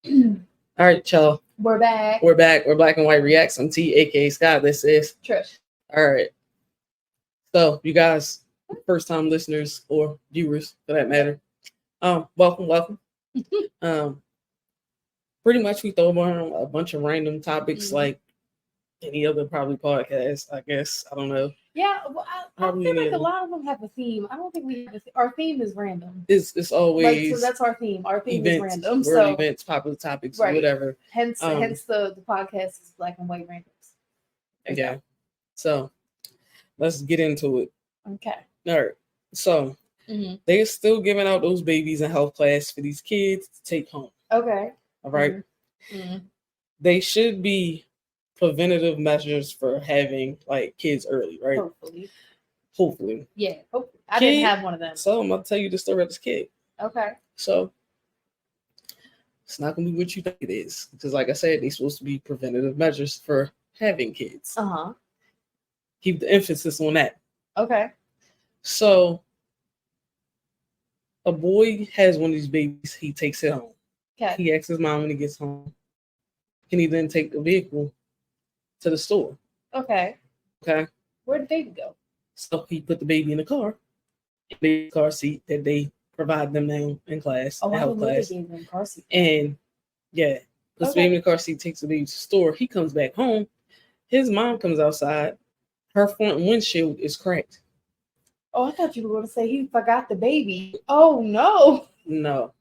All right, y'all. We're back. We're back. We're Black and White Reacts. I'm T, aka Scott. This is Trish. All right. So, you guys, first time listeners or viewers for that matter, welcome. Pretty much we throw on a bunch of random topics like any other probably podcast, I guess. I don't know. Yeah, well, I feel like a lot of them have a theme. I don't think we have our theme is random. It's always like, so that's our theme. Our theme events, is random. world events, popular topics, right. whatever. Hence the podcast is Black and White Randomz. Yeah. So let's get into it. Okay. All right. So they're still giving out those babies in health class for these kids to take home. Okay. All right. They should be preventative measures for having like kids early, right? Hopefully. Yeah, hopefully. I didn't have one of them. So I'm gonna tell you the story of this kid. Okay. So it's not gonna be what you think it is. Because like I said, they're supposed to be preventative measures for having kids. Keep the emphasis on that. Okay. So a boy has one of these babies, he takes it home. Okay. He asks his mom when he gets home, can he then take the vehicle to the store? Okay. Okay. Where did the baby go? So he put the baby in the car seat that they provide them now in class. Oh, I health class. They gave them car seat. And yeah, puts the baby in the car seat, takes the baby to the store. He comes back home. His mom comes outside. Her front windshield is cracked. Oh, I thought you were going to say he forgot the baby. Oh no. No,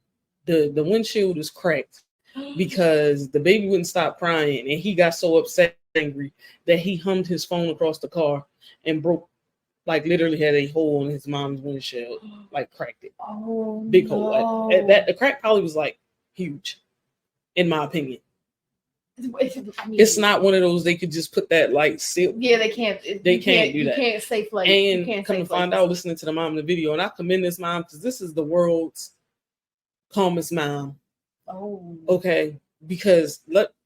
the windshield is cracked because the baby wouldn't stop crying, and he got so upset, angry that he hummed his phone across the car and broke, like literally had a hole in his mom's windshield, like cracked it. Oh, big hole. Like, that the crack probably was like huge, in my opinion. It's not one of those they could just put that like seal. Yeah, they can't. They can't do that. You can't safe like. And come to find out, listening to the mom in the video, and I commend this mom because this is the world's calmest mom. Oh. Okay, because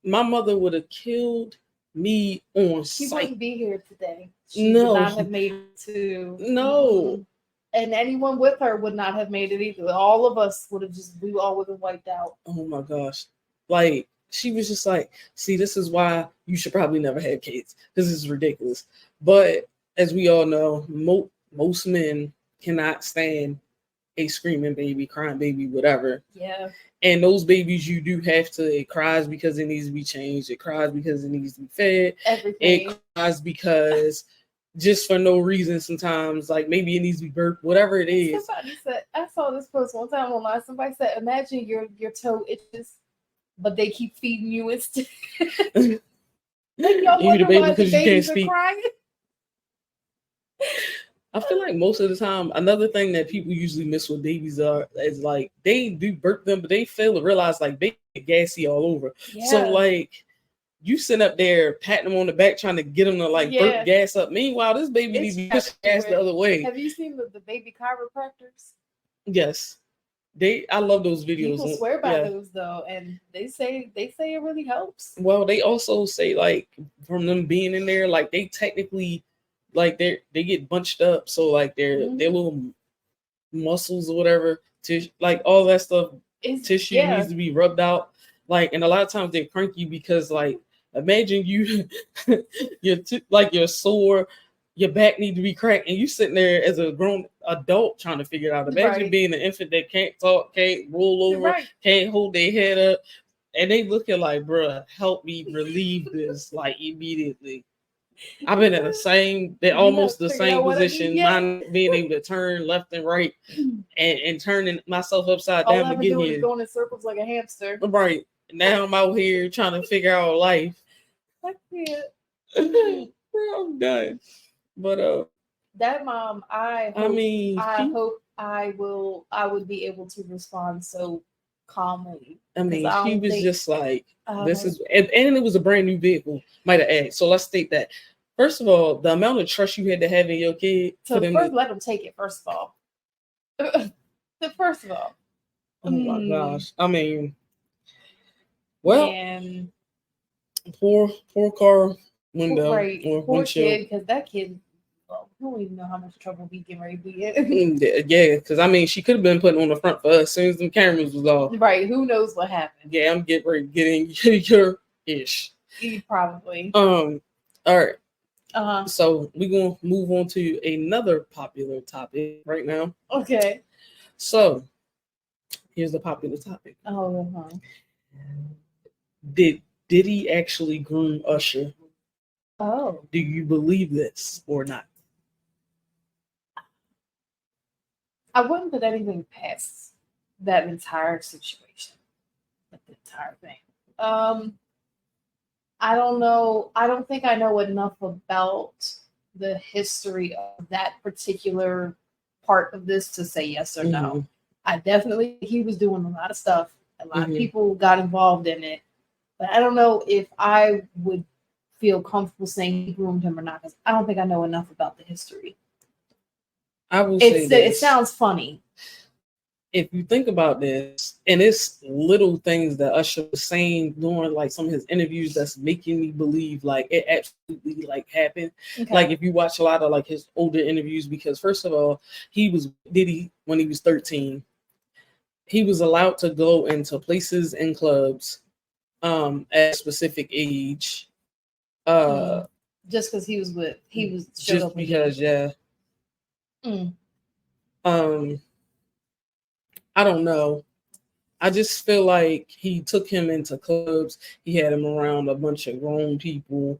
my mother would have killed me on sight. She wouldn't be here today. She would not have made it to. No. And anyone with her would not have made it either. All of us would have we all would have wiped out. Oh my gosh. Like, she was just like, see, this is why you should probably never have kids. This is ridiculous. But as we all know, most men cannot stand a screaming baby, crying baby, whatever. Yeah. And those babies, you do have to, it cries because it needs to be changed. It cries because it needs to be fed. Everything. It cries because just for no reason sometimes, like maybe it needs to be burped, whatever it is. Somebody said, I saw this post one time online. Somebody said, imagine your toe itches, but they keep feeding you instead. Like, y'all you the baby because you can't speak. Crying? I feel like most of the time, another thing that people usually miss with babies is like they do burp them, but they fail to realize like they get gassy all over. Yeah. So like you sit up there patting them on the back trying to get them to like burp gas up. Meanwhile, this baby needs to be pushing gas the other way. Have you seen the baby chiropractors? Yes. I love those videos. People swear by those though, and they say it really helps. Well, they also say like from them being in there, like they technically like they get bunched up, so like their little muscles or whatever, like all that stuff, tissue needs to be rubbed out. Like, and a lot of times they're cranky because like imagine you you're sore, your back need to be cracked, and you sitting there as a grown adult trying to figure it out. Imagine being an infant that can't talk, can't roll over, can't hold their head up, and they looking like, bruh, help me relieve this like immediately. I've been in almost the same position, mine being able to turn left and right and turning myself upside down to get here. Going in circles like a hamster. Right. Now I'm out here trying to figure out life. I can't. I'm done. But that mom, I hope I would be able to respond so calmly. I mean, she was just like, this is, and it was a brand new vehicle, might have added. So let's state that. First of all, the amount of trust you had to have in your kid. So first, let them take it. First of all. Oh my gosh. I mean, well, poor car window or poor windshield. kid, because that kid, don't even know how much trouble we getting ready to be in. Yeah, because I mean, she could have been putting on the front for us as soon as the cameras was off. Right? Who knows what happened? Yeah, I'm getting ready to get in your ish. Probably. All right. Uh-huh. So we're gonna move on to another popular topic right now. Okay. So here's the popular topic. Oh, uh-huh. Did Diddy actually groom Usher? Oh. Do you believe this or not? I wouldn't put anything past that entire situation. Like the entire thing. I don't know. I don't think I know enough about the history of that particular part of this to say yes or no. I definitely he was doing a lot of stuff. A lot of people got involved in it. But I don't know if I would feel comfortable saying he groomed him or not, because I don't think I know enough about the history. I will say this. It sounds funny. If you think about this, and it's little things that Usher was saying during like some of his interviews that's making me believe like it absolutely like happened. Okay. Like if you watch a lot of like his older interviews, because first of all, he was Diddy when he was 13. He was allowed to go into places and clubs at a specific age. Just because he was just because, yeah. I don't know. I just feel like he took him into clubs. He had him around a bunch of grown people.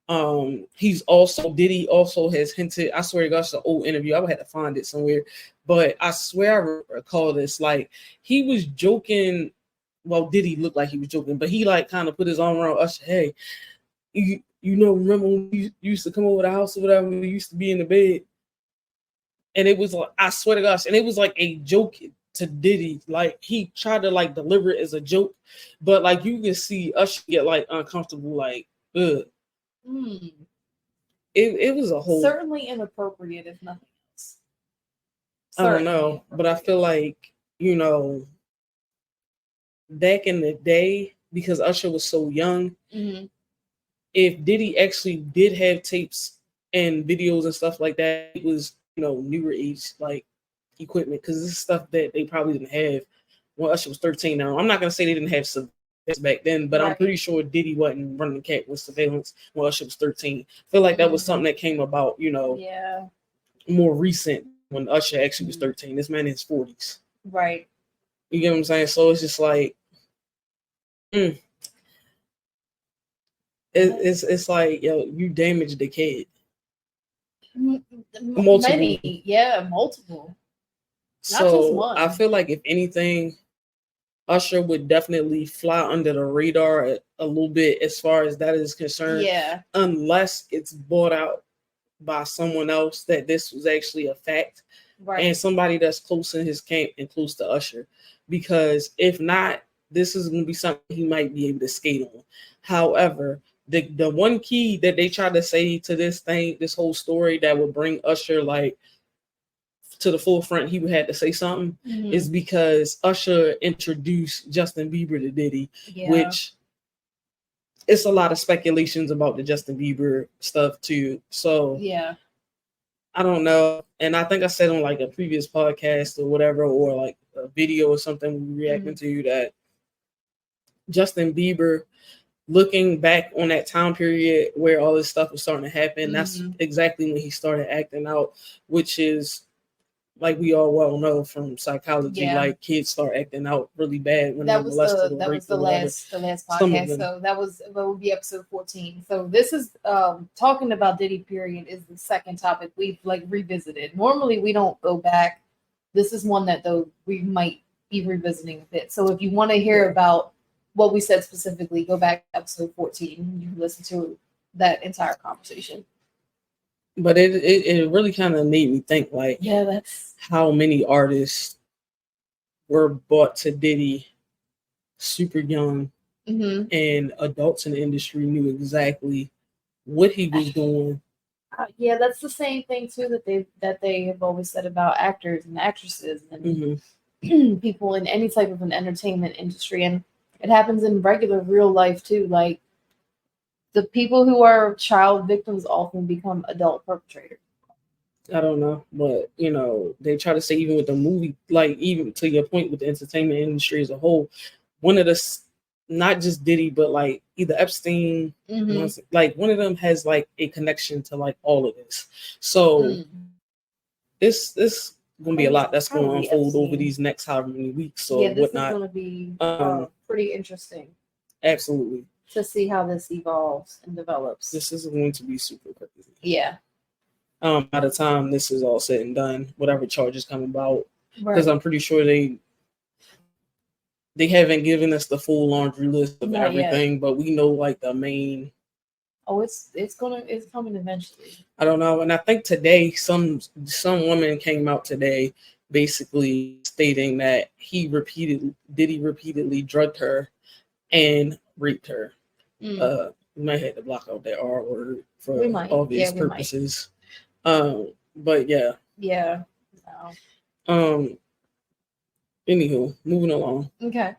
Diddy also has hinted, I swear to gosh, the old interview, I would have to find it somewhere, but I swear I recall this, like he was joking. Well, Diddy looked like he was joking, but he like kind of put his arm around Usher. Hey, you remember when you used to come over the house or whatever, we used to be in the bed? And it was like, I swear to gosh, and it was like a joke to Diddy. Like he tried to like deliver it as a joke, but like you can see Usher get like uncomfortable, like, ugh. It was a whole certainly inappropriate, if nothing else. I don't know, but I feel like, back in the day, because Usher was so young, if Diddy actually did have tapes and videos and stuff like that, it was, newer age like equipment, because this is stuff that they probably didn't have when Usher was 13. Now, I'm not gonna say they didn't have surveillance back then, but right. I'm pretty sure Diddy wasn't running the cat with surveillance when Usher was 13. I feel like that was something that came about, more recent when Usher actually was 13. This man in his 40s. Right. You get what I'm saying? So it's just like, it's like, you damaged the kid. Multiple. Multiple. Not just one. I feel like if anything, Usher would definitely fly under the radar a little bit as far as that is concerned. Yeah. Unless it's brought out by someone else that this was actually a fact. Right. And somebody that's close in his camp and close to Usher. Because if not, this is going to be something he might be able to skate on. However, the one key that they tried to say to this whole story that would bring Usher like to the forefront, he would have to say something, is because Usher introduced Justin Bieber to Diddy, which it's a lot of speculations about the Justin Bieber stuff too. So I don't know. And I think I said on like a previous podcast or whatever, or like a video or something we reacting to, that Justin Bieber, looking back on that time period where all this stuff was starting to happen, that's exactly when he started acting out, which is, like we all well know from psychology, like kids start acting out really bad when they're molested. That was the last podcast. So that would be episode 14. So this is talking about Diddy period is the second topic we've like revisited. Normally we don't go back. This is one that though we might be revisiting a bit. So if you want to hear about what we said specifically, go back to episode 14. You can listen to that entire conversation. But it really kind of made me think, like, that's how many artists were brought to Diddy super young, and adults in the industry knew exactly what he was doing. That's the same thing too that they have always said about actors and actresses and people in any type of an entertainment industry, and it happens in regular real life too. Like, the people who are child victims often become adult perpetrators. I don't know, but they try to say even with the movie, like even to your point with the entertainment industry as a whole, one of the not just Diddy, but like either Epstein, like one of them has like a connection to like all of this. So this gonna be a lot that's going to unfold over these next however many weeks or this whatnot. Is going to be pretty interesting. Absolutely. To see how this evolves and develops. This is going to be super crazy. Yeah. By the time this is all said and done, whatever charges come about, because I'm pretty sure they haven't given us the full laundry list of everything, but we know like the main. Oh, it's coming eventually. I don't know, and I think today some woman came out today, basically stating that Diddy repeatedly drugged her and raped her. We might have to block out that R word for obvious purposes. But yeah. Yeah. No. Anywho, moving along. Okay.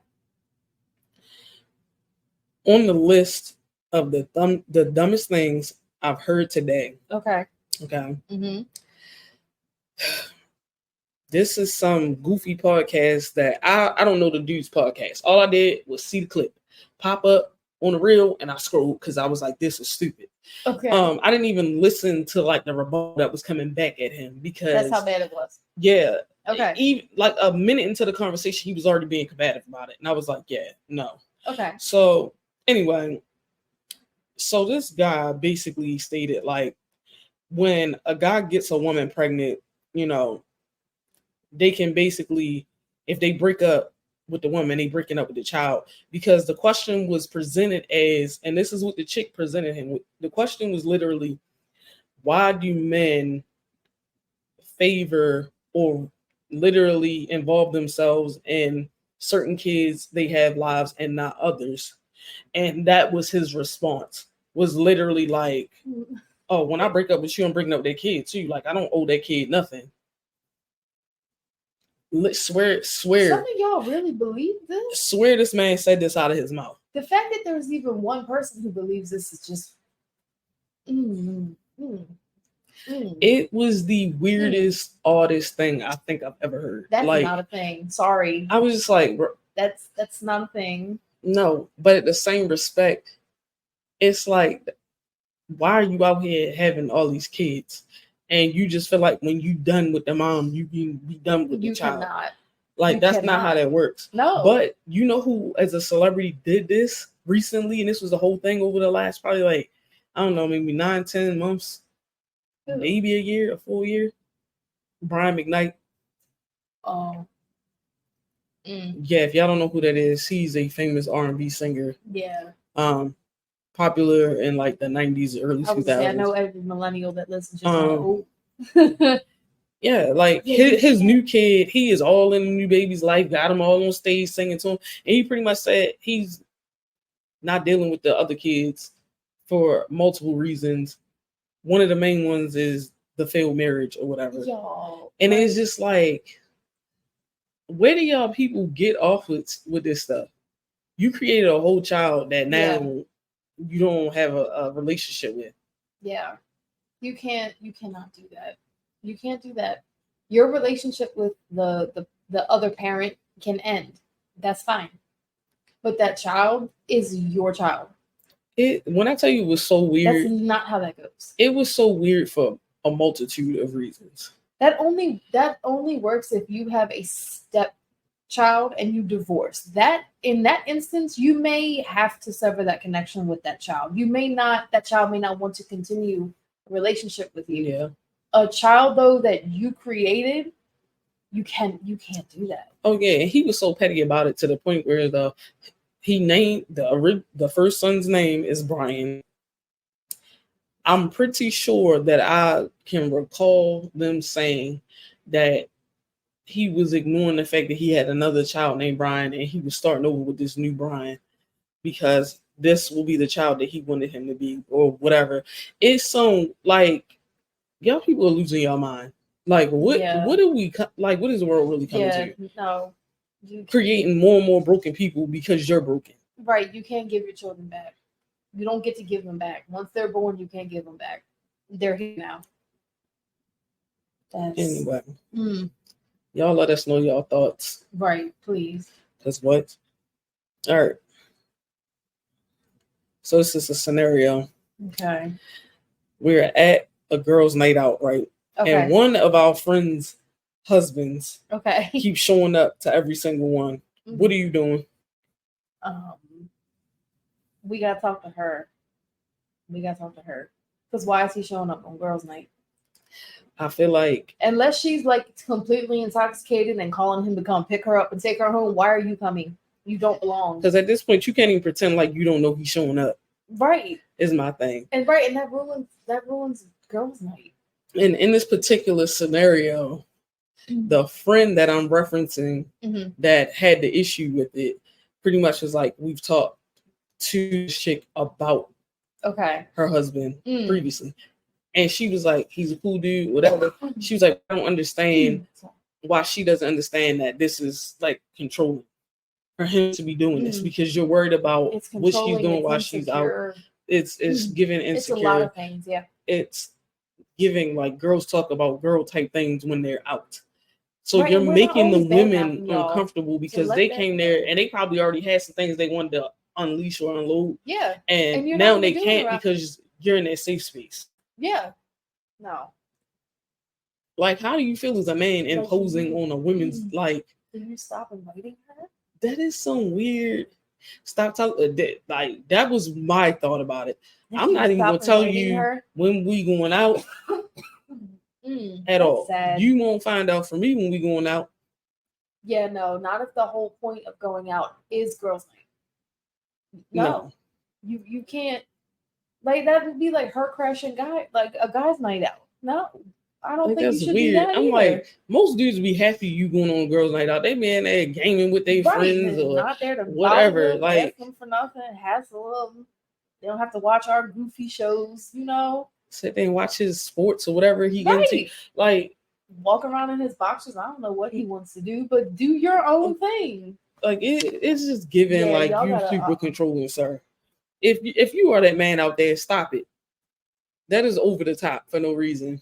On the list of the dumbest things I've heard today. Okay. This is some goofy podcast that I don't know the dude's podcast. All I did was see the clip pop up on the reel, and I scrolled because I was like, "This is stupid." Okay. I didn't even listen to like the rebuttal that was coming back at him because that's how bad it was. Yeah. Okay. Even like a minute into the conversation, he was already being combative about it, and I was like, "Yeah, no." Okay. So anyway, so this guy basically stated like, when a guy gets a woman pregnant, they can basically, if they break up with the woman, they breaking up with the child, because the question was presented as, and this is what the chick presented him with. The question was literally, why do men favor or literally involve themselves in certain kids they have lives and not others? And that was his response, was literally like, oh, when I break up with you, I'm breaking up with that kid too. Like, I don't owe that kid nothing. Swear. Some of y'all really believe this? Swear this man said this out of his mouth. The fact that there's even one person who believes this is just. It was the weirdest, oddest thing I think I've ever heard. That's like, not a thing. Sorry. I was just like, that's not a thing. No, but at the same respect, it's like, why are you out here having all these kids? And you just feel like when you done with the mom, you can be done with the child. Cannot. Like, that's not how that works. No. But you know who, as a celebrity, did this recently? And this was the whole thing over the last probably like, I don't know, maybe 9-10 months, maybe a year, a full year. Brian McKnight. Oh. Yeah, if y'all don't know who that is, he's a famous R&B singer. Yeah. Popular in like the 90s, early 2000s. I know every millennial that listens to yeah, like his new kid, he is all in the new baby's life, got him all on stage singing to him, and he pretty much said he's not dealing with the other kids for multiple reasons. One of the main ones is the failed marriage or whatever. And it's just like, where do y'all people get off with this stuff? You created a whole child that now you don't have a relationship with. Yeah. You cannot do that. You can't do that. Your relationship with the other parent can end. That's fine. But that child is your child. When I tell you it was so weird. That's not how that goes. It was so weird for a multitude of reasons. That only works if you have a stepchild and you divorce. That in that instance, you may have to sever that connection with that child. That child may not want to continue a relationship with you. Yeah. A child though that you created, you can't do that. Oh yeah, and he was so petty about it to the point where he named the first son's name is Brian. I'm pretty sure that I can recall them saying that he was ignoring the fact that he had another child named Brian and he was starting over with this new Brian because this will be the child that he wanted him to be or whatever. It's so like, y'all people are losing your mind. Like, what do we like? What is the world really coming to? No, creating more and more broken people because you're broken. Right. You can't give your children back. You don't get to give them back. Once they're born, you can't give them back. They're here now. Anyway, y'all let us know y'all thoughts. Right, please. Because what? All right. So this is a scenario. Okay. We're at a girls' night out, right? Okay. And one of our friends' husbands okay keeps showing up to every single one. Mm-hmm. What are you doing? We gotta talk to her. Because why is he showing up on girls' night? I feel like unless she's like completely intoxicated and calling him to come pick her up and take her home, why are you coming? You don't belong. Because at this point, you can't even pretend like you don't know he's showing up. Right. Is my thing. And that ruins girls' night. And in this particular scenario, the friend that I'm referencing that had the issue with it pretty much was like, we've talked to this chick about her husband previously. And she was like, he's a cool dude, whatever. She was like, I don't understand why she doesn't understand that this is like controlling for him to be doing this, because you're worried about what she's doing while she's out. It's giving insecure. It's a lot of things, yeah. It's giving like girls talk about girl type things when they're out. So you're making the women uncomfortable because they came there and they probably already had some things they wanted to unleash or unload. Yeah. And now they can't because you're in that safe space. Yeah. No. Like, how do you feel as a man imposing on a woman's like? Did you stop inviting her? That is some weird. Stop talking. Like, that was my thought about it. I'm not even gonna tell you when we going out at all. Sad. You won't find out from me when we going out. Yeah, no, not if the whole point of going out is girls' night. No. You can't. Like, that would be like her crashing like a guy's night out. No, I don't think you should do that I'm either. like, most dudes be happy you going on a girls' night out. They be in there gaming with their friends or not there to whatever. Like, ask them for nothing, hassle them. They don't have to watch our goofy shows, Sit there and watch his sports or whatever he into. Like, walk around in his boxers. I don't know what he wants to do, but do your own thing. Like, it's just giving like you super controlling, sir. If you are that man out there, stop it. That is over the top for no reason.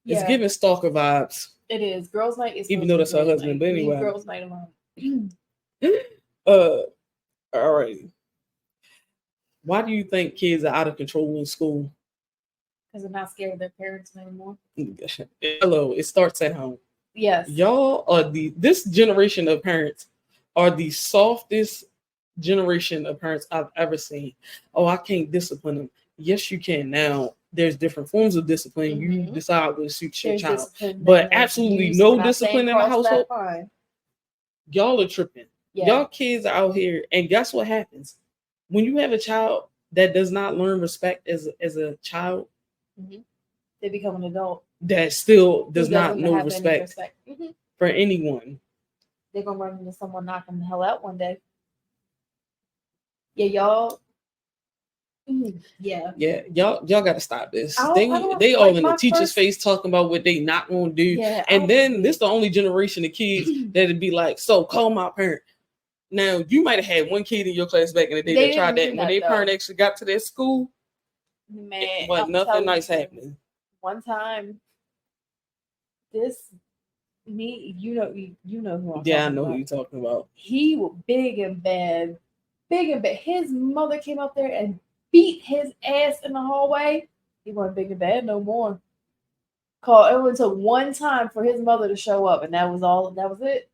Yeah. It's giving stalker vibes. It is. Girls' night is, even though that's her husband, but anyway. Leave girls' night alone. All right. Why do you think kids are out of control in school? Because they're not scared of their parents anymore. Hello, it starts at home. Yes. Y'all are this generation of parents are the softest generation of parents I've ever seen. Oh, I can't discipline them. Yes, you can. Now, there's different forms of discipline. You decide what suits your child. But absolutely no discipline in the household. Y'all are tripping. Yeah. Y'all kids are out here. And guess what happens? When you have a child that does not learn respect as a child, they become an adult that still does not know respect for anyone. They're gonna run into someone knocking the hell out one day. Yeah, y'all. Yeah, y'all got to stop this. They all in the teacher's face talking about what they not gonna do. Yeah, and then this the only generation of kids that'd be like, so call my parent. Now, you might have had one kid in your class back in the day that tried that. When their parent actually got to their school, man, but nothing nice happening. One time, you know who I'm talking about. Yeah, I know who you're talking about. He was big and bad. His mother came up there and beat his ass in the hallway. He wasn't big and bad no more. It took one time for his mother to show up, and that was all. That was it.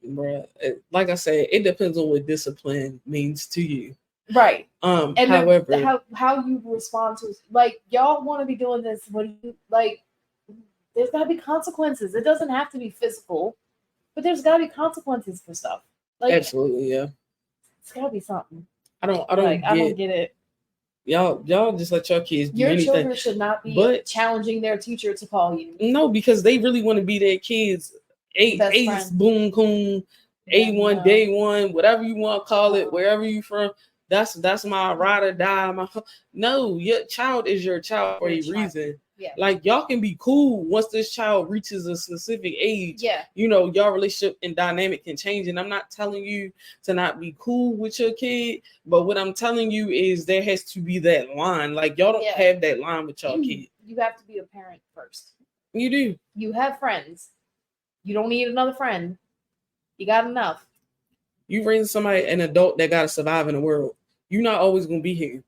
Bruh, like I said, it depends on what discipline means to you. Right. And however, how you respond to, like, y'all want to be doing this when you, like, there's got to be consequences. It doesn't have to be physical, but there's got to be consequences for stuff. Like, absolutely, yeah. It's got to be something. I don't get it. Y'all just let your kids do anything. Your children should not be challenging their teacher to call you. No, because they really want to be their kids. Ace, boom, coon, A1, day one, whatever you want to call it, wherever you from. That's my ride or die. No, your child is your child for a reason. Yeah. Like, y'all can be cool once this child reaches a specific age. Yeah. Your relationship and dynamic can change. And I'm not telling you to not be cool with your kid, but what I'm telling you is there has to be that line. Like, y'all don't have that line with y'all kid. You have to be a parent first. You do. You have friends. You don't need another friend. You got enough. You raising somebody, an adult that got to survive in the world. You're not always going to be here.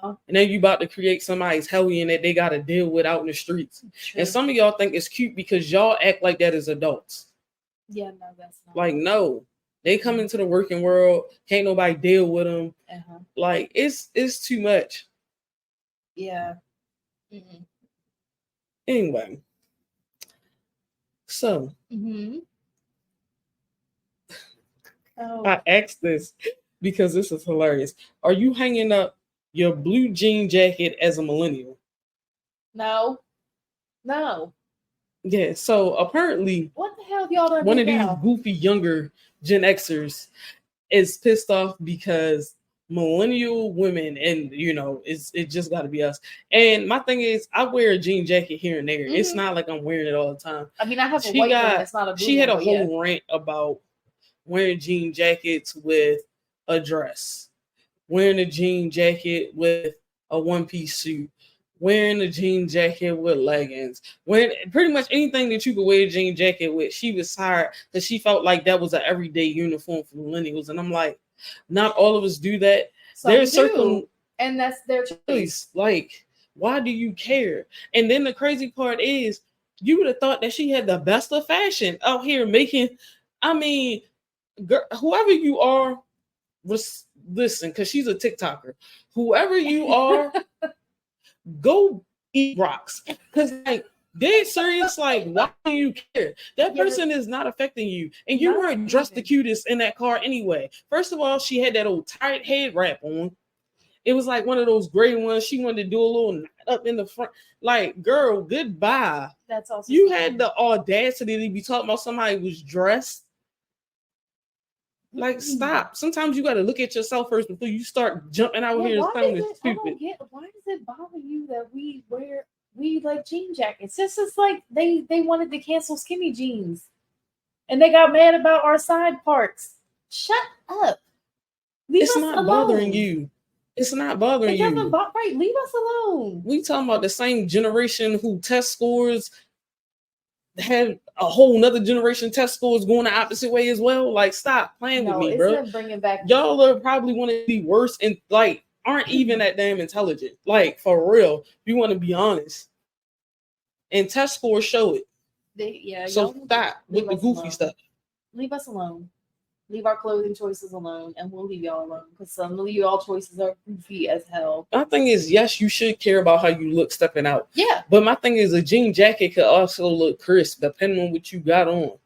No. And then you about to create somebody's hellion that they got to deal with out in the streets. True. And some of y'all think it's cute because y'all act like that as adults. Yeah, no, that's not. Like, no. They come into the working world. Can't nobody deal with them. Uh-huh. Like, it's too much. Yeah. Anyway. So. Oh. I asked this because this is hilarious. Are you hanging up your blue jean jacket as a millennial? No. Yeah, so apparently what the hell have y'all done? One of these goofy younger Gen Xers is pissed off because millennial women, and it just got to be us. And my thing is, I wear a jean jacket here and there. Mm-hmm. It's not like I'm wearing it all the time. I mean, I have a white one. It's not a blue She had a one, whole rant about wearing jean jackets with a dress, wearing a jean jacket with a one-piece suit, wearing a jean jacket with leggings, wearing pretty much anything that you could wear a jean jacket with. She was tired because she felt like that was an everyday uniform for millennials. And I'm like, not all of us do that. There's certain, and that's their choice. Like, why do you care? And then the crazy part is, you would have thought that she had the best of fashion out here making. I mean, girl, whoever you are, listen, because she's a TikToker. Whoever you are, go eat rocks. Because like, they're serious. Like, why do you care? That person is not affecting you. And you weren't dressed the cutest in that car anyway. First of all, she had that old tight head wrap on. It was like one of those gray ones. She wanted to do a little knot up in the front. Like, girl, goodbye. That's also you had the audacity to be talking about somebody who was dressed. Like, stop. Sometimes you got to look at yourself first before you start jumping out here and sounding stupid. Why does it bother you that we like jean jackets? It's just like they wanted to cancel skinny jeans, and they got mad about our side parts. Shut up. It's not bothering you. It's not bothering you. Right, leave us alone. We talking about the same generation who test scores had a whole nother generation test scores going the opposite way as well. Like, stop playing with me, bro. Bringing back y'all are probably want to be worse and like aren't even that damn intelligent. Like, for real, if you want to be honest. And test scores show it. So stop with the goofy stuff. Leave us alone. Leave our clothing choices alone, and we'll leave y'all alone, because some of y'all choices are goofy as hell. My thing is, yes, you should care about how you look stepping out. Yeah. But my thing is, a jean jacket could also look crisp, depending on what you got on.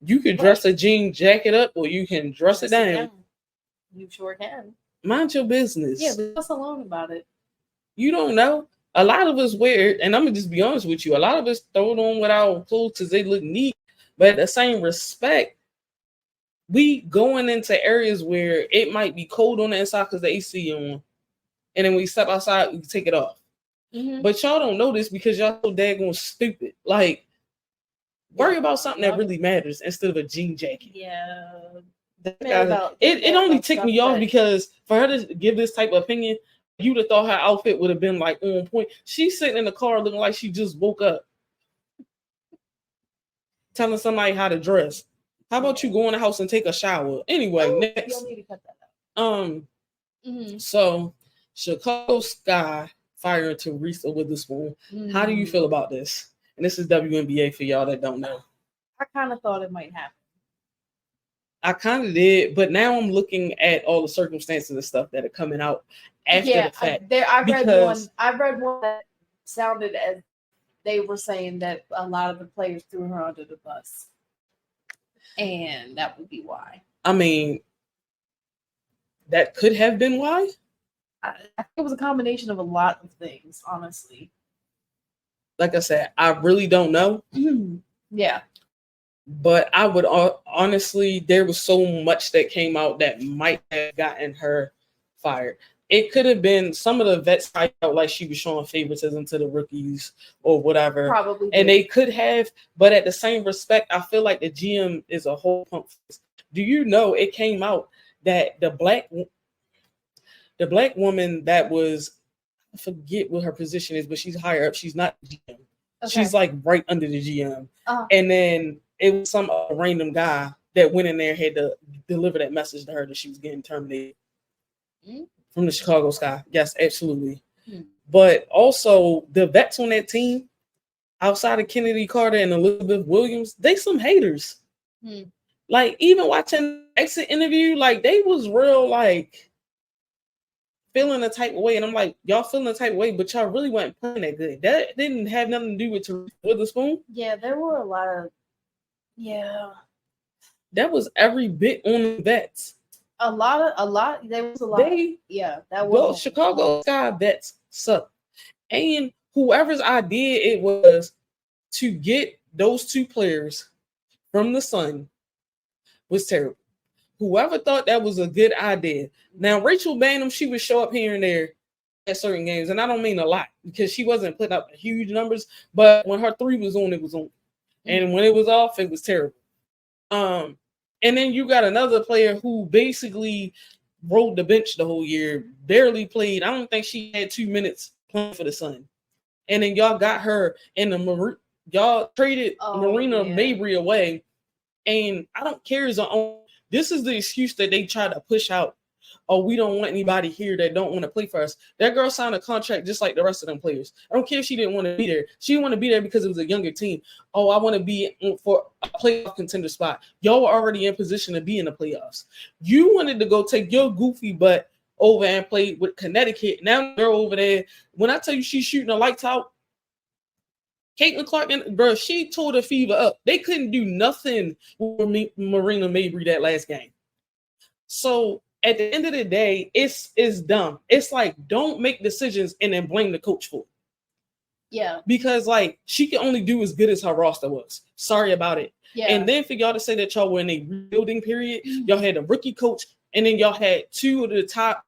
You could dress a jean jacket up, or you can dress it down. You sure can. Mind your business. Yeah, leave us alone about it. You don't know. A lot of us wear it, and I'm going to just be honest with you, a lot of us throw it on with our clothes because they look neat, but at the same respect, we going into areas where it might be cold on the inside because the AC on, and then we step outside, we take it off. Mm-hmm. But y'all don't know this because y'all so daggone stupid. Like, worry about something that really matters instead of a jean jacket. Yeah. It only ticked me off because for her to give this type of opinion, you'd have thought her outfit would have been like on point. She's sitting in the car looking like she just woke up, telling somebody how to dress. How about you go in the house and take a shower? Anyway, next. You'll need to cut that out. So Chicago Sky firing Theresa Witherspoon. How do you feel about this? And this is WNBA for y'all that don't know. I kind of thought it might happen. I kind of did, but now I'm looking at all the circumstances and stuff that are coming out after the fact. I read one that sounded as they were saying that a lot of the players threw her under the bus. And that would be why. I mean, that could have been why. I think it was a combination of a lot of things, honestly. Like I said, I really don't know. Yeah. But I would honestly, there was so much that came out that might have gotten her fired. It could have been some of the vets felt like she was showing favoritism to the rookies or whatever. Probably. And they could have, but at the same respect, I feel like the GM is a whole pump. Do you know it came out that the black woman that was, I forget what her position is, but she's higher up. She's not GM. Okay. She's like right under the GM. Uh-huh. And then it was some random guy that went in there and had to deliver that message to her that she was getting terminated from the Chicago Sky. Yes, absolutely. But also the vets on that team, outside of Kennedy Carter and Elizabeth Williams, they some haters. Like even watching the exit interview, like they was real like feeling a type of way, and I'm like, y'all feeling a type of way, but y'all really weren't playing that good. That didn't have nothing to do with Theresa Witherspoon. Yeah, there were a lot of that was every bit on the vets. There was a lot. That was Chicago Sky vets suck. And whoever's idea it was to get those two players from the Sun was terrible. Whoever thought that was a good idea. Now, Rachel Banham, she would show up here and there at certain games, and I don't mean a lot because she wasn't putting up huge numbers, but when her three was on, it was on. And when it was off, it was terrible. And then you got another player who basically rode the bench the whole year, barely played. I don't think she had 2 minutes playing for the Sun. And then y'all got her in the y'all traded Marina Mabry away. And I don't care this is the excuse that they try to push out. Oh, we don't want anybody here that don't want to play for us. That girl signed a contract just like the rest of them players. I don't care if she didn't want to be there. She didn't want to be there because it was a younger team. Oh, I want to be for a playoff contender spot. Y'all were already in position to be in the playoffs. You wanted to go take your goofy butt over and play with Connecticut. Now they're over there. When I tell you she's shooting the lights out, Caitlin Clark, bro, she tore the fever up. They couldn't do nothing with Marina Mabry that last game. So at the end of the day, it's dumb. It's like, don't make decisions and then blame the coach for it. Yeah. Because like she can only do as good as her roster was. Sorry about it. Yeah. And then for y'all to say that y'all were in a rebuilding period, y'all had a rookie coach, and then y'all had 2 of the top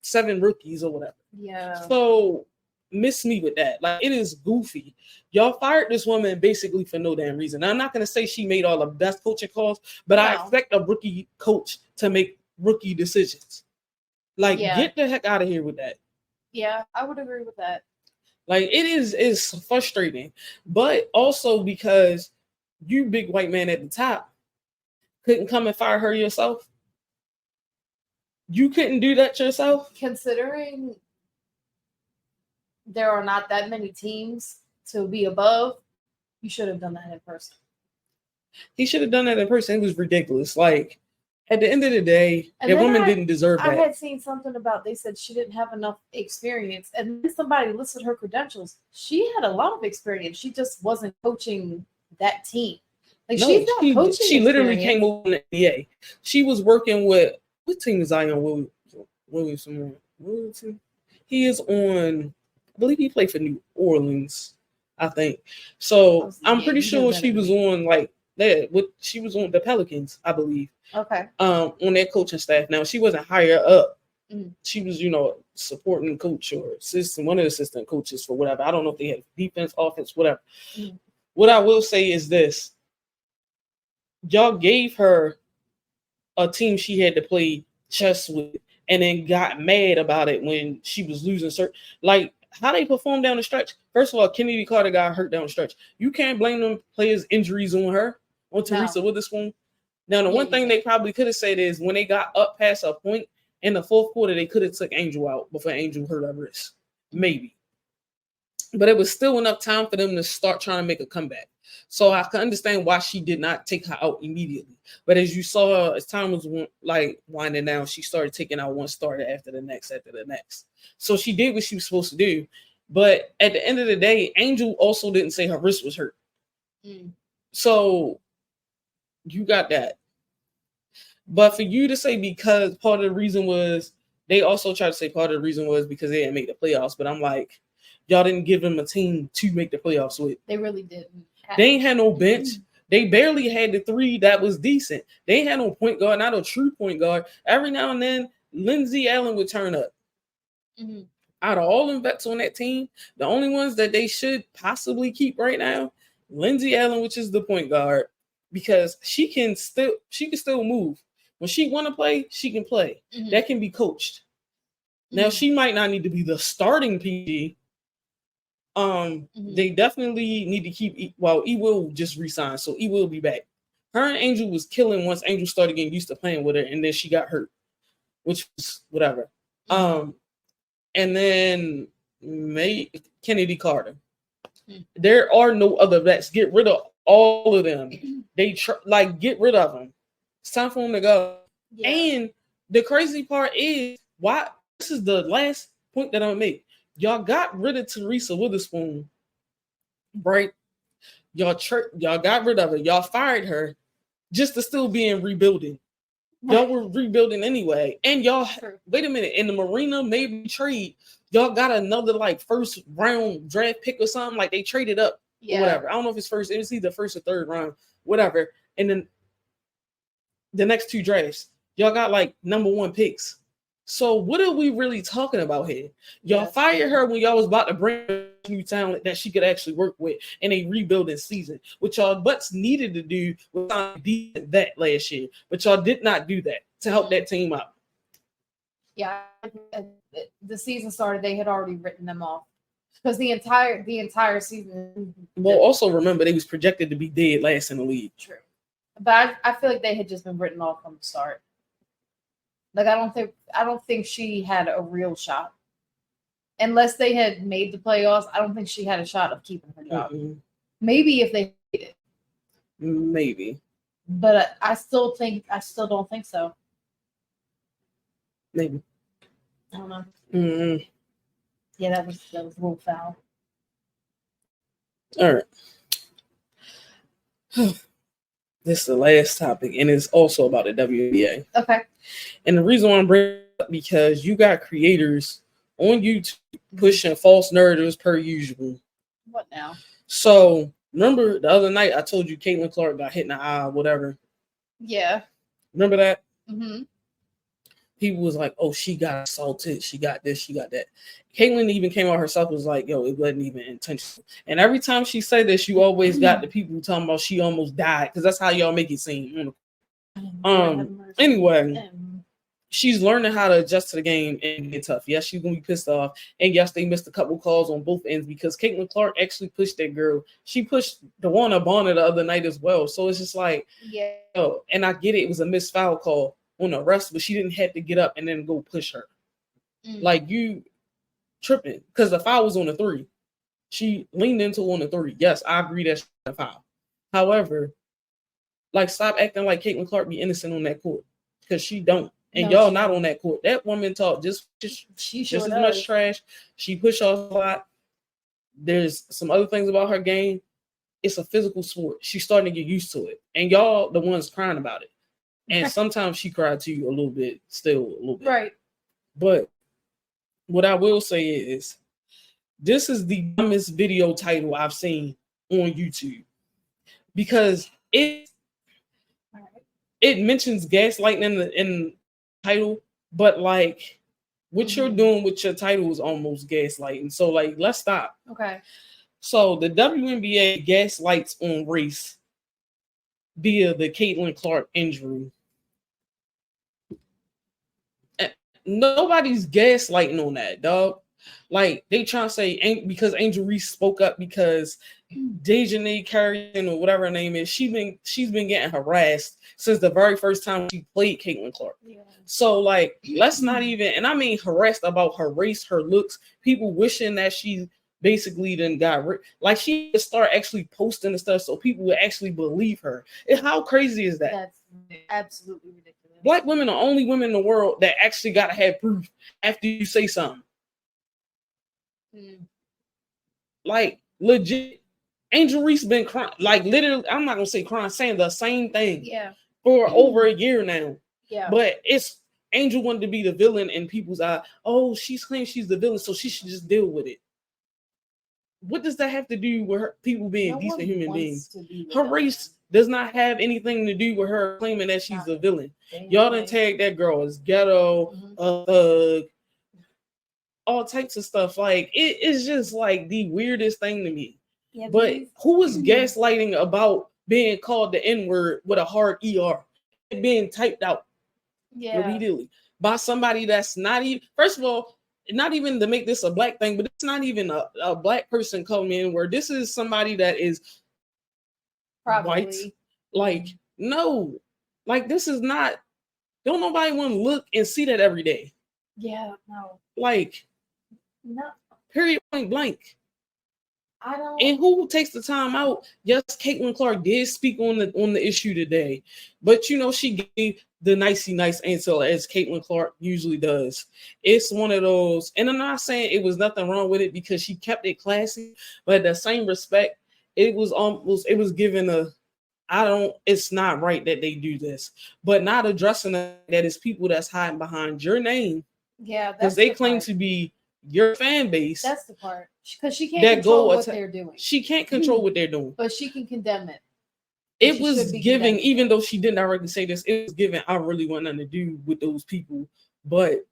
7 rookies or whatever. Yeah. So miss me with that. Like, it is goofy. Y'all fired this woman basically for no damn reason. Now, I'm not going to say she made all the best coaching calls, but I expect a rookie coach to make rookie decisions. Like, get the heck out of here with that. Yeah, I would agree with that. Like, it's frustrating, but also because you big white man at the top couldn't come and fire her yourself. You couldn't do that yourself? Considering there are not that many teams to be above, you should have done that in person. He should have done that in person. It was ridiculous. Like, at the end of the day, that woman didn't deserve that. I had seen something about, they said she didn't have enough experience, and then somebody listed her credentials. She had a lot of experience. She just wasn't coaching that team. Like, no, she's not coaching. She literally came over in the NBA. She was working with, what team is Zion Williamson? He is on, I believe he played for New Orleans, I think. So I'm pretty sure she was on like that. She was on the Pelicans, I believe. Okay. On their coaching staff. Now she wasn't higher up. She was, supporting coach or one of the assistant coaches for whatever. I don't know if they had defense, offense, whatever. What I will say is this: y'all gave her a team she had to play chess with, and then got mad about it when she was losing. Like, how they performed down the stretch. First of all, Kennedy Carter got hurt down the stretch. You can't blame them players' injuries on her, on Theresa Witherspoon. Now, the one thing they probably could have said is when they got up past a point in the fourth quarter, they could have took Angel out before Angel hurt her wrist. Maybe. But it was still enough time for them to start trying to make a comeback. So I can understand why she did not take her out immediately. But as you saw, as time was winding down, she started taking out one starter after the next. So she did what she was supposed to do. But at the end of the day, Angel also didn't say her wrist was hurt. So you got that. But for you to say because part of the reason was, they also tried to say part of the reason was because they didn't make the playoffs. But I'm like, y'all didn't give them a team to make the playoffs with. They really didn't. They ain't had no bench. They barely had the 3 that was decent. They ain't had no point guard, not a true point guard. Every now and then, Lindsay Allen would turn up. Out of all the vets on that team, the only ones that they should possibly keep right now, Lindsay Allen, which is the point guard, because she can still move. When she want to play, she can play. That can be coached. Now, she might not need to be the starting PG, They definitely need to keep. E will just resign, so E will be back. Her and Angel was killing once Angel started getting used to playing with her, and then she got hurt, which was whatever. And then Kennedy Carter. There are no other vets. Get rid of all of them. They get rid of them. It's time for them to go. Yeah. And the crazy part is why. This is the last point that I'm gonna make. Y'all got rid of Theresa Witherspoon, right? Y'all got rid of her. Y'all fired her just to still be in rebuilding. Right. Y'all were rebuilding anyway. And y'all, wait a minute, in the Marina maybe trade, y'all got another like first round draft pick or something. Like they traded up or whatever. I don't know if it's first, it was either first or third round, whatever. And then the next two drafts, y'all got like number one picks. So what are we really talking about here? Y'all fired her when y'all was about to bring new talent that she could actually work with in a rebuilding season, which y'all butts needed to do was that last year, but y'all did not do that to help that team out. Yeah, the season started, they had already written them off because the entire season. Well, also remember they was projected to be dead last in the league. True, but I feel like they had just been written off from the start. Like I don't think she had a real shot. Unless they had made the playoffs, I don't think she had a shot of keeping her job. Maybe if they did. Maybe. But I still don't think so. Maybe. I don't know. Yeah, that was a little foul. All right. This is the last topic, and it's also about the WNBA. Okay. And the reason why I'm bringing it up because you got creators on YouTube pushing false narratives per usual. What now? So remember the other night I told you Caitlin Clark got hit in the eye, whatever. Yeah. Remember that? Mm-hmm. People was like, "Oh, she got assaulted. She got this. She got that." Caitlin even came out herself was like, "Yo, it wasn't even intentional." And every time she said this, you always got the people talking about she almost died because that's how y'all make it seem. Anyway, she's learning how to adjust to the game and get tough. Yes, she's gonna be pissed off, and yes, they missed a couple calls on both ends because Caitlin Clark actually pushed that girl. She pushed DeWanna Bonner the other night as well. So it's just like, yo, and I get it was a missed foul call on the rest, but she didn't have to get up and then go push her. Like you tripping because the foul was on the 3. She leaned into on the 3. Yes, I agree that's a foul. However, like stop acting like Caitlin Clark be innocent on that court because she don't. And y'all not on that court. That woman talk just as much trash. She push off a lot. There's some other things about her game. It's a physical sport. She's starting to get used to it. And y'all the ones crying about it. And sometimes she cried to you a little bit, still a little bit. Right. But what I will say is, this is the dumbest video title I've seen on YouTube. Because it mentions gaslighting in the title, but like what you're doing with your title is almost gaslighting. So like, let's stop. Okay. So the WNBA gaslights on race via the Caitlin Clark injury. Nobody's gaslighting on that, dog. Like they trying to say because Angel Reese spoke up because Dejanay Carrion or whatever her name is, she's been getting harassed since the very first time she played Caitlin Clark. Yeah. So like, let's not even, and I mean harassed about her race, her looks, people wishing that she basically then got like she would start actually posting the stuff so people would actually believe her. How crazy is that? That's absolutely ridiculous. Black women are only women in the world that actually gotta have proof after you say something. Like legit, Angel Reese been crying, like literally. I'm not gonna say crying, saying the same thing. For over a year now. Yeah. But it's Angel wanted to be the villain in people's eye. Oh, she's claiming she's the villain, so she should just deal with it. What does that have to do with her people being decent human beings? Her race does not have anything to do with her claiming that she's a villain. Y'all done tag that girl as ghetto, all types of stuff. Like it is just like the weirdest thing to me. Yeah, but who is gaslighting about being called the N-word with a hard ER? Being typed out immediately by somebody that's not even, first of all, not even to make this a black thing, but it's not even a black person calling me N-word. This is somebody that is Probably white. Like, no, like this is not. Don't nobody want to look and see that every day. Yeah, no. Like, no. Period, point blank. I don't. And who takes the time out? Yes, Caitlin Clark did speak on the issue today, but you know she gave the nice answer as Caitlin Clark usually does. It's one of those, and I'm not saying it was nothing wrong with it because she kept it classy, but at the same respect, it was given a. It's not right that they do this, but not addressing that it's people that's hiding behind your name. Yeah, because they claim to be your fan base. That's the part. Because she can't control what they're doing. She can't control what they're doing. But she can condemn it. It was giving, even though she didn't directly say this, it was giving, I really want nothing to do with those people. But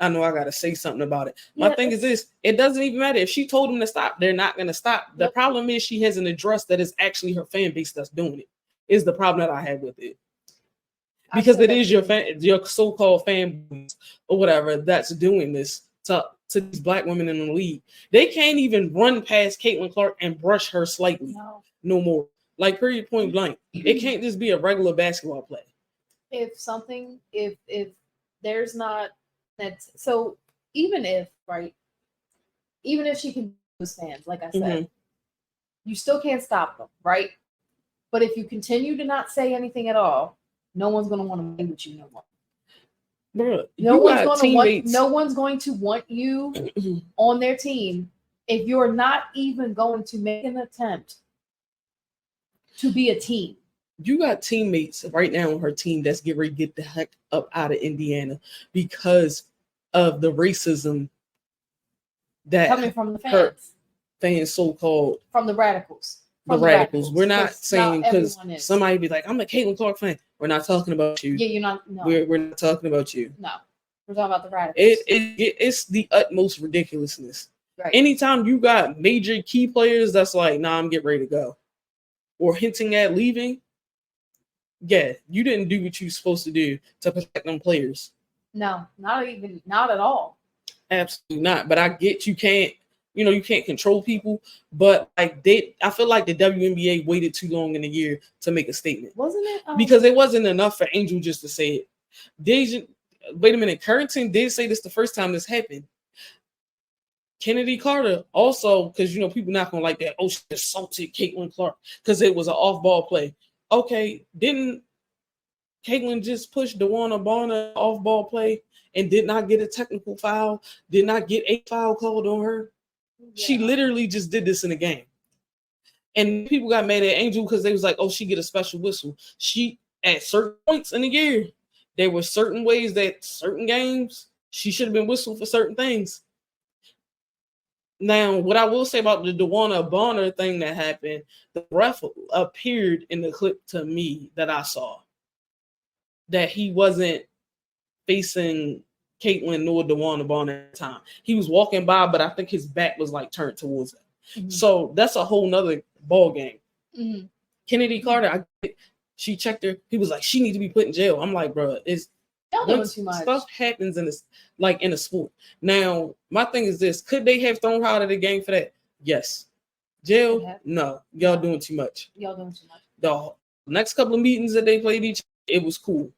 I know I got to say something about it. My thing is this, it doesn't even matter. If she told them to stop, they're not going to stop. The problem is she hasn't addressed that it's actually her fan base that's doing it. Is the problem that I had with it. Because it is your so-called fan or whatever that's doing this to these black women in the league. They can't even run past Caitlin Clark and brush her slightly. No more. Like, period, point blank. It can't just be a regular basketball play. If there's not that, so even if she can lose fans, like I said, you still can't stop them, right? But if you continue to not say anything at all, no one's going to want to play with you no more. Bruh, no one's going to want you on their team if you're not even going to make an attempt to be a team. You got teammates right now on her team that's getting ready to get the heck up out of Indiana because of the racism that coming from the fans, so-called from the radicals. The radicals. We're not saying because somebody be like, I'm a Caitlin Clark fan. We're not talking about you. Yeah, you're not. No. We're not talking about you. No, we're talking about the radicals. It's the utmost ridiculousness. Right. Anytime you got major key players that's like, nah, I'm getting ready to go, or hinting at leaving, yeah, you didn't do what you're supposed to do to protect them players. No, not at all. Absolutely not. But I get you can't control people, but like I feel like the WNBA waited too long in the year to make a statement. Wasn't it? Because it wasn't enough for Angel just to say it. Wait a minute, Currington did say this the first time this happened. Kennedy Carter also, because people not gonna like that. Oh, she assaulted Caitlin Clark because it was an off-ball play. Okay, didn't Caitlin just push DeWanna Bonner off-ball play and did not get a technical foul? Did not get a foul called on her? Yeah. She literally just did this in a game. And people got mad at Angel because they was like, oh, she get a special whistle. She, at certain points in the year, there were certain ways that certain games, she should have been whistled for certain things. Now, what I will say about the DeWanna Bonner thing that happened, the ref appeared in the clip to me that I saw that he wasn't facing Caitlin nor DeWanna Bonner at the time. He was walking by, but I think his back was like turned towards him. Mm-hmm. So that's a whole nother ball game. Mm-hmm. Kennedy Carter, she checked her. He was like, she needs to be put in jail. I'm like, bro, too much stuff happens in a sport. Now, my thing is this: could they have thrown her out of the game for that? Yes. Jail? No. Y'all doing too much. The next couple of meetings that they played each, it was cool.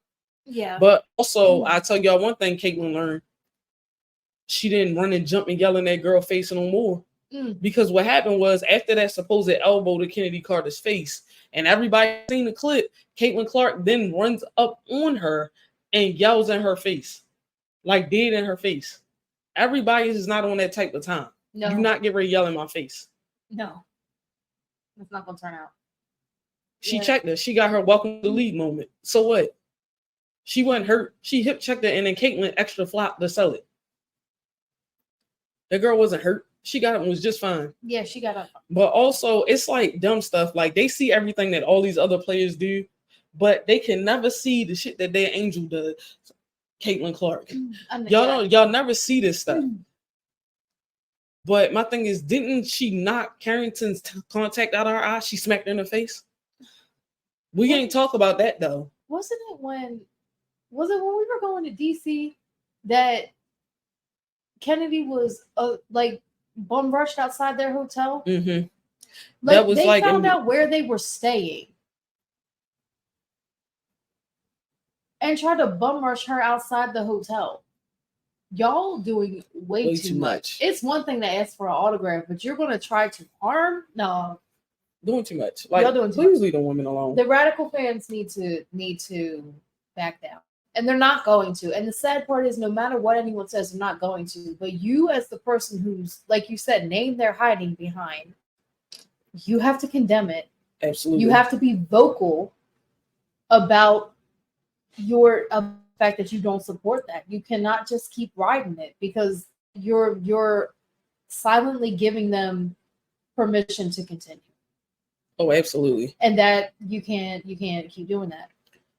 Yeah. But also, I tell y'all one thing Caitlin learned. She didn't run and jump and yell in that girl face no more. Because what happened was after that supposed elbow to Kennedy Carter's face, and everybody seen the clip, Caitlin Clark then runs up on her and yells in her face. Like dead in her face. Everybody is not on that type of time. No. Do not get ready to yell in my face. No. It's not gonna turn out. She checked her. She got her welcome to the league moment. So what? She wasn't hurt. She hip checked her, and then Caitlin extra flop to sell it. The girl wasn't hurt. She got up and was just fine. Yeah, she got up. But also, it's like dumb stuff. Like they see everything that all these other players do, but they can never see the shit that their Angel does. Caitlin Clark. Y'all never see this stuff. But my thing is, didn't she knock Carrington's contact out of her eye? She smacked her in the face. We ain't talk about that though. Was it when we were going to DC that Kennedy was like bum rushed outside their hotel. Mm-hmm. Like That was they like found out where they were staying and tried to bum rush her outside the hotel. Y'all doing way too much. It's one thing to ask for an autograph, but you're going to try to harm? No, doing too much. Like, doing too please much. leave the women alone. The radical fans need to back down, and they're not going to. And the sad part is, no matter what anyone says, they're not going to. But you, as the person who's, like you said, named they're hiding behind, you have to condemn it. Absolutely. You have to be vocal about the fact that you don't support that. You cannot just keep riding it because you're silently giving them permission to continue. Oh, absolutely. And that you can't keep doing that.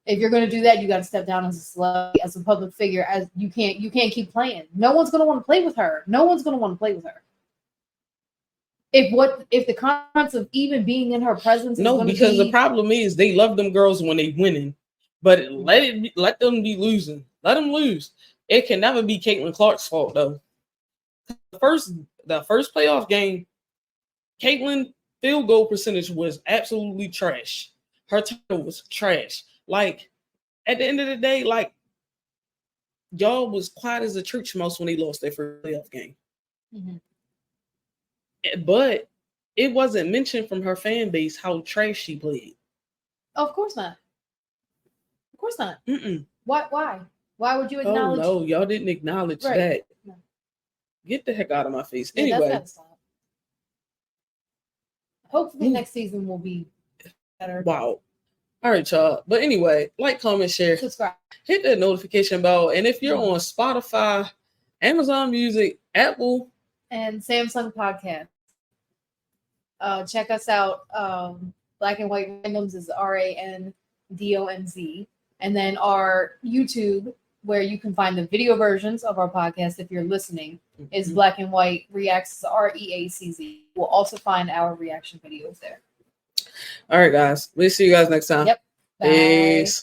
If you're going to do that, you got to step down as a celebrity, as a public figure. As you can't keep playing. No one's going to want to play with her. No one's going to want to play with her. If the consequence of even being in her presence is because the problem is they love them girls when they winning, but let them be losing. Let them lose. It can never be Caitlin Clark's fault though. The first playoff game, Caitlin field goal percentage was absolutely trash. Her title was trash. Like at the end of the day, like y'all was quiet as a church mouse when they lost their first playoff game. Mm-hmm. But it wasn't mentioned from her fan base how trash she played. Of course not. Of course not. Mm-mm. Why? Why would you acknowledge? Oh no, y'all didn't acknowledge that. No. Get the heck out of my face. Yeah, anyway. That's stop. Hopefully next season will be better. Wow. All right, y'all. But anyway, like, comment, share, subscribe, hit that notification bell, and if you're on Spotify, Amazon Music, Apple, and Samsung Podcast, check us out. Black and White Randomz is RANDOMZ, and then our YouTube, where you can find the video versions of our podcast if you're listening, is Black and White Reacts, REACZ. We'll also find our reaction videos there. All right, guys. We'll see you guys next time. Yep. Bye. Peace.